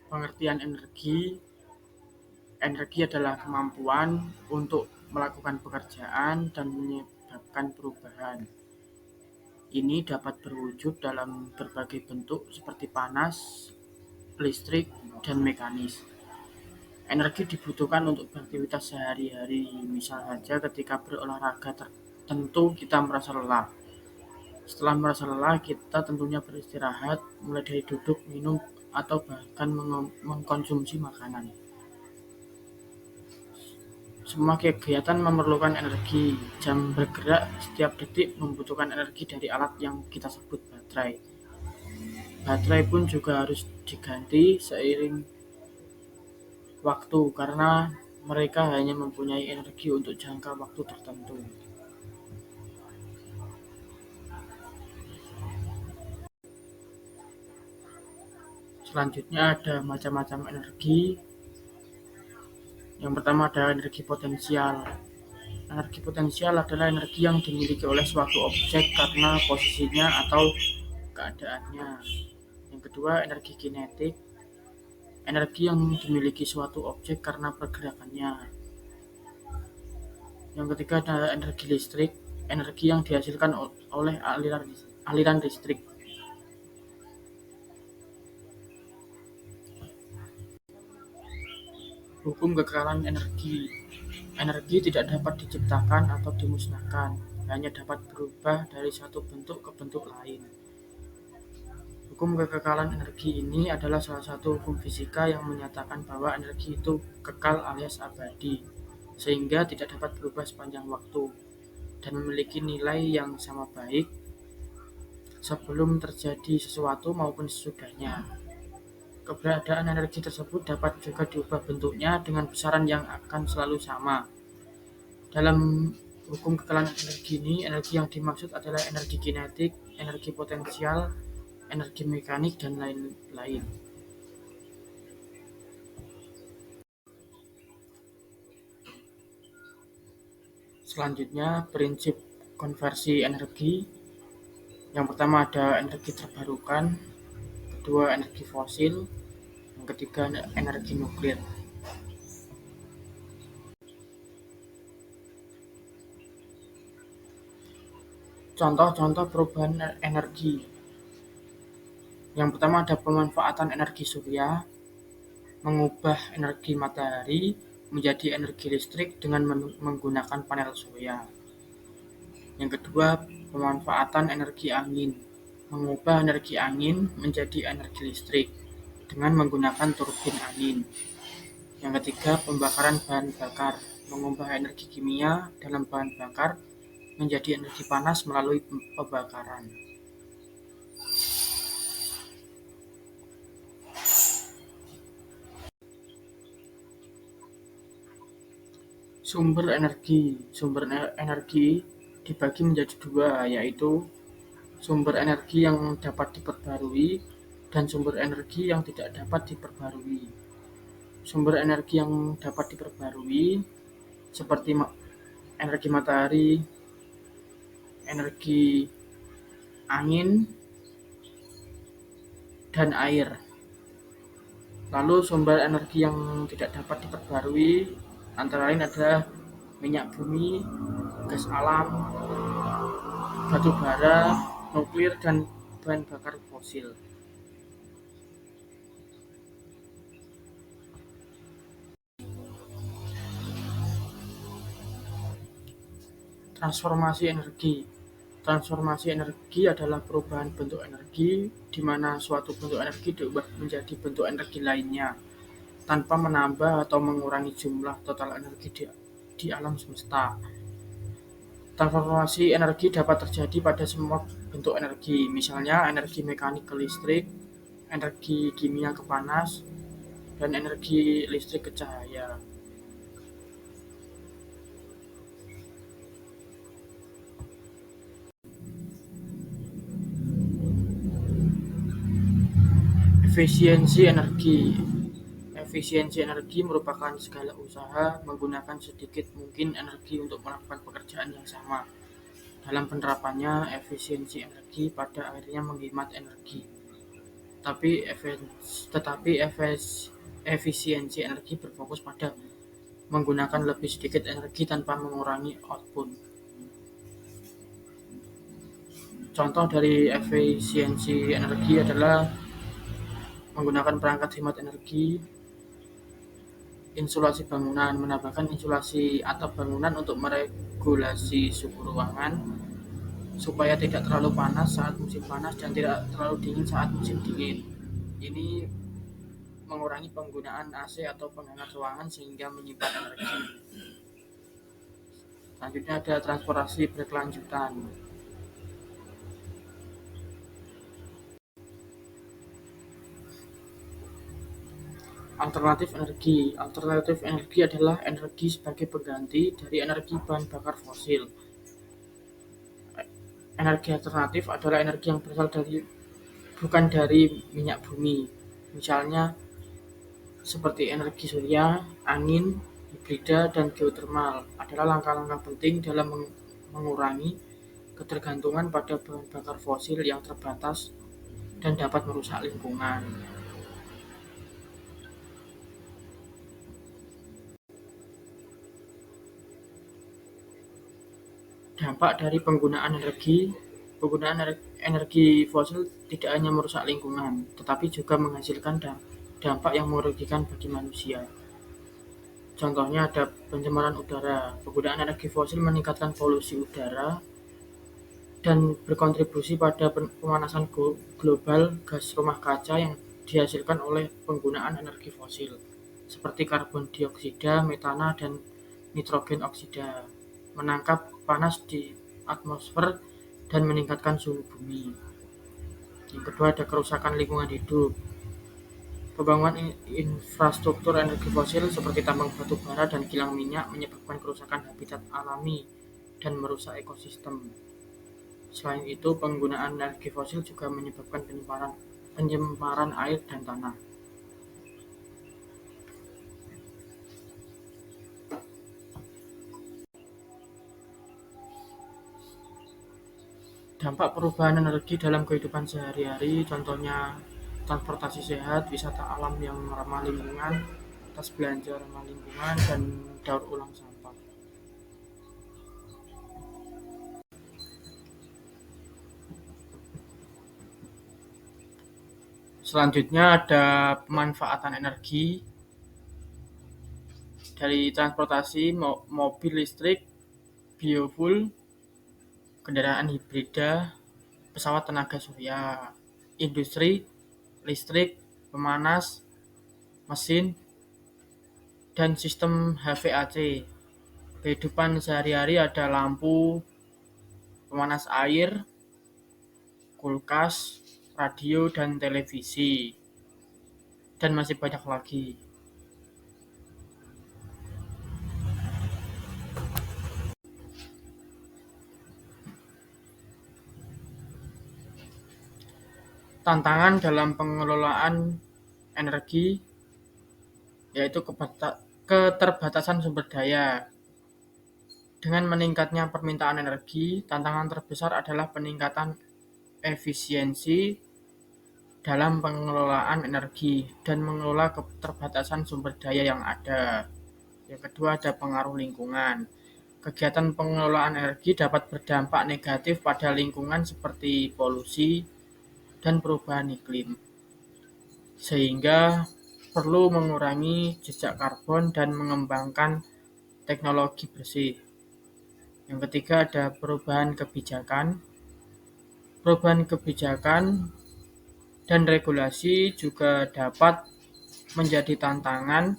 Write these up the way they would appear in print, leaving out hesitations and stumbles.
Pengertian energi, energi adalah kemampuan untuk melakukan pekerjaan dan menyebabkan perubahan. Ini dapat berwujud dalam berbagai bentuk seperti panas, listrik, dan mekanis. Energi dibutuhkan untuk beraktivitas sehari-hari, misal saja ketika berolahraga tentu kita merasa lelah. Setelah merasa lelah, kita tentunya beristirahat, mulai dari duduk, minum, atau bahkan mengkonsumsi makanan. Semua kegiatan memerlukan energi. Jam bergerak setiap detik membutuhkan energi dari alat yang kita sebut baterai. Baterai pun juga harus diganti seiring waktu karena mereka hanya mempunyai energi untuk jangka waktu tertentu. Selanjutnya ada macam-macam energi. Yang pertama ada energi potensial. Energi potensial adalah energi yang dimiliki oleh suatu objek karena posisinya atau keadaannya. Yang kedua, energi kinetik. Energi yang dimiliki suatu objek karena pergerakannya. Yang ketiga ada energi listrik. Energi yang dihasilkan oleh aliran listrik. Hukum kekekalan energi. Energi tidak dapat diciptakan atau dimusnahkan, hanya dapat berubah dari satu bentuk ke bentuk lain. Hukum kekekalan energi ini adalah salah satu hukum fisika yang menyatakan bahwa energi itu kekal alias abadi, sehingga tidak dapat berubah sepanjang waktu, dan memiliki nilai yang sama baik sebelum terjadi sesuatu maupun sesudahnya. Keberadaan energi tersebut dapat juga diubah bentuknya dengan besaran yang akan selalu sama. Dalam hukum kekekalan energi ini, energi yang dimaksud adalah energi kinetik, energi potensial, energi mekanik, dan lain-lain. Selanjutnya, prinsip konversi energi. Yang pertama ada energi terbarukan, kedua energi fosil, yang ketiga energi nuklir. Contoh-contoh perubahan energi. Yang pertama ada pemanfaatan energi surya, mengubah energi matahari menjadi energi listrik dengan menggunakan panel surya. Yang kedua, pemanfaatan energi angin, mengubah energi angin menjadi energi listrik dengan menggunakan turbin angin. Yang ketiga, pembakaran bahan bakar, mengubah energi kimia dalam bahan bakar menjadi energi panas melalui pembakaran. Sumber energi dibagi menjadi dua, yaitu sumber energi yang dapat diperbarui dan sumber energi yang tidak dapat diperbarui. Sumber energi yang dapat diperbarui seperti energi matahari, energi angin, dan air. Lalu sumber energi yang tidak dapat diperbarui antara lain adalah minyak bumi, gas alam, batu bara, nuklir, dan bahan bakar fosil. Transformasi energi. Transformasi energi adalah perubahan bentuk energi di mana suatu bentuk energi diubah menjadi bentuk energi lainnya tanpa menambah atau mengurangi jumlah total energi di alam semesta. Transformasi energi dapat terjadi pada semua bentuk energi, misalnya energi mekanik ke listrik, energi kimia ke panas, dan energi listrik ke cahaya. Efisiensi energi. Efisiensi energi merupakan segala usaha menggunakan sedikit mungkin energi untuk melakukan pekerjaan yang sama. Dalam penerapannya, efisiensi energi pada akhirnya menghemat energi. tetapi efisiensi energi berfokus pada menggunakan lebih sedikit energi tanpa mengurangi output. Contoh dari efisiensi energi adalah menggunakan perangkat hemat energi, insulasi bangunan, menambahkan insulasi atap bangunan untuk meregulasi suhu ruangan supaya tidak terlalu panas saat musim panas dan tidak terlalu dingin saat musim dingin. Ini mengurangi penggunaan AC atau penghangat ruangan sehingga menyimpan energi. Selanjutnya ada transportasi berkelanjutan. Alternatif energi adalah energi sebagai pengganti dari energi bahan bakar fosil. Energi alternatif adalah energi yang berasal bukan dari minyak bumi. Misalnya seperti energi surya, angin, hibrida, dan geotermal adalah langkah-langkah penting dalam mengurangi ketergantungan pada bahan bakar fosil yang terbatas dan dapat merusak lingkungan. Dampak dari penggunaan energi fosil tidak hanya merusak lingkungan, tetapi juga menghasilkan dampak yang merugikan bagi manusia. Contohnya ada pencemaran udara. Penggunaan energi fosil meningkatkan polusi udara dan berkontribusi pada pemanasan global gas rumah kaca yang dihasilkan oleh penggunaan energi fosil, seperti karbon dioksida, metana, dan nitrogen oksida, menangkap panas di atmosfer dan meningkatkan suhu bumi. Yang kedua ada kerusakan lingkungan hidup. Pembangunan infrastruktur energi fosil seperti tambang batu bara dan kilang minyak menyebabkan kerusakan habitat alami dan merusak ekosistem. Selain itu, penggunaan energi fosil juga menyebabkan pencemaran air dan tanah. Dampak perubahan energi dalam kehidupan sehari-hari, contohnya transportasi sehat, wisata alam yang ramah lingkungan, tas belanja ramah lingkungan, dan daur ulang sampah. Selanjutnya ada pemanfaatan energi dari transportasi, mobil listrik, biofuel, kendaraan hibrida, pesawat tenaga surya, industri, listrik, pemanas, mesin, dan sistem HVAC. Kehidupan sehari-hari ada lampu, pemanas air, kulkas, radio, dan televisi, dan masih banyak lagi. Tantangan dalam pengelolaan energi yaitu keterbatasan sumber daya. Dengan meningkatnya permintaan energi, tantangan terbesar adalah peningkatan efisiensi dalam pengelolaan energi dan mengelola keterbatasan sumber daya yang ada. Yang kedua ada pengaruh lingkungan. Kegiatan pengelolaan energi dapat berdampak negatif pada lingkungan seperti polusi dan perubahan iklim. Sehingga perlu mengurangi jejak karbon dan mengembangkan teknologi bersih. Yang ketiga ada perubahan kebijakan. Perubahan kebijakan dan regulasi juga dapat menjadi tantangan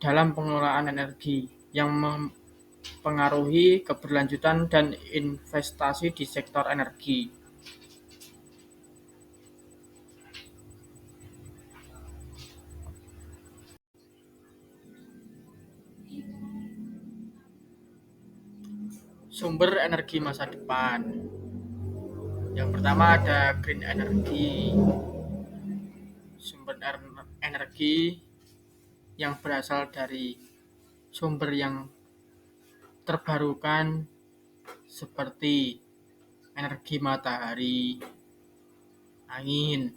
dalam pengelolaan energi yang mempengaruhi keberlanjutan dan investasi di sektor energi. Sumber energi masa depan. Yang pertama ada green energy. Sumber energi yang berasal dari sumber yang terbarukan seperti energi matahari, angin,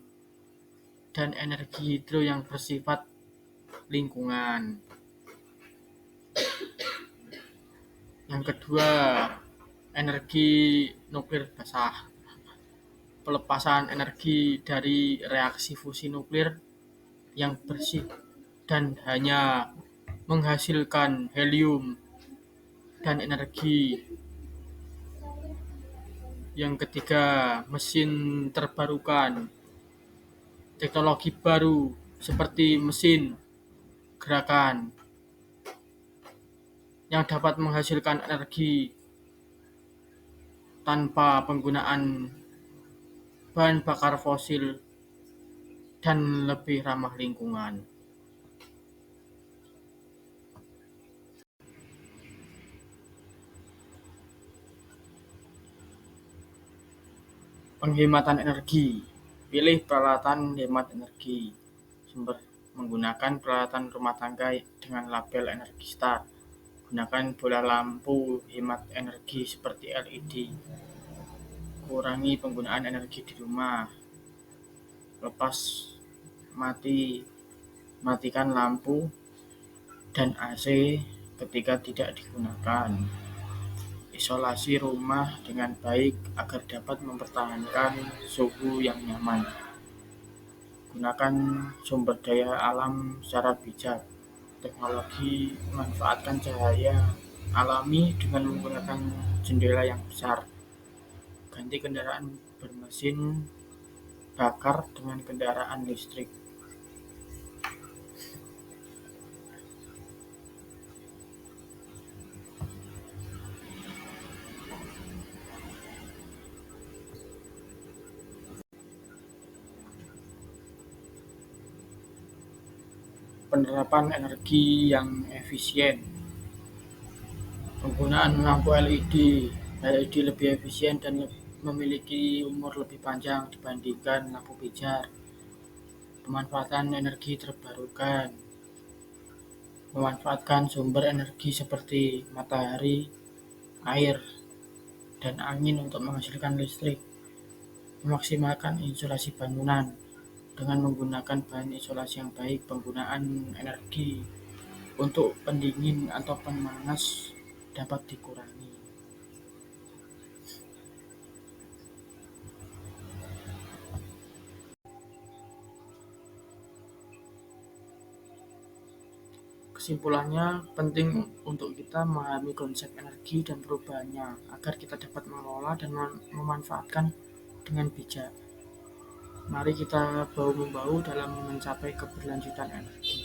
dan energi hidro yang bersifat lingkungan. Yang kedua, energi nuklir basah. Pelepasan energi dari reaksi fusi nuklir yang bersih dan hanya menghasilkan helium dan energi. Yang ketiga, mesin terbarukan. Teknologi baru seperti mesin gerakan yang dapat menghasilkan energi tanpa penggunaan bahan bakar fosil dan lebih ramah lingkungan. Penghematan energi. Pilih peralatan hemat energi. Sumber menggunakan peralatan rumah tangga dengan label Energy Star. Gunakan bola lampu hemat energi seperti LED. Kurangi penggunaan energi di rumah. Matikan lampu dan AC ketika tidak digunakan. Isolasi rumah dengan baik agar dapat mempertahankan suhu yang nyaman. Gunakan sumber daya alam secara bijak. Teknologi memanfaatkan cahaya alami dengan menggunakan jendela yang besar. Ganti kendaraan bermesin bakar dengan kendaraan listrik. Penerapan energi yang efisien. Penggunaan lampu LED lebih efisien dan memiliki umur lebih panjang dibandingkan lampu pijar. Pemanfaatan energi terbarukan. Memanfaatkan sumber energi seperti matahari, air, dan angin untuk menghasilkan listrik. Memaksimalkan isolasi bangunan dengan menggunakan bahan isolasi yang baik. Penggunaan energi untuk pendingin atau pemanas dapat dikurangi. Kesimpulannya, penting untuk kita memahami konsep energi dan perubahannya agar kita dapat mengelola dan memanfaatkan dengan bijak. Mari kita bahu-membahu dalam mencapai keberlanjutan energi.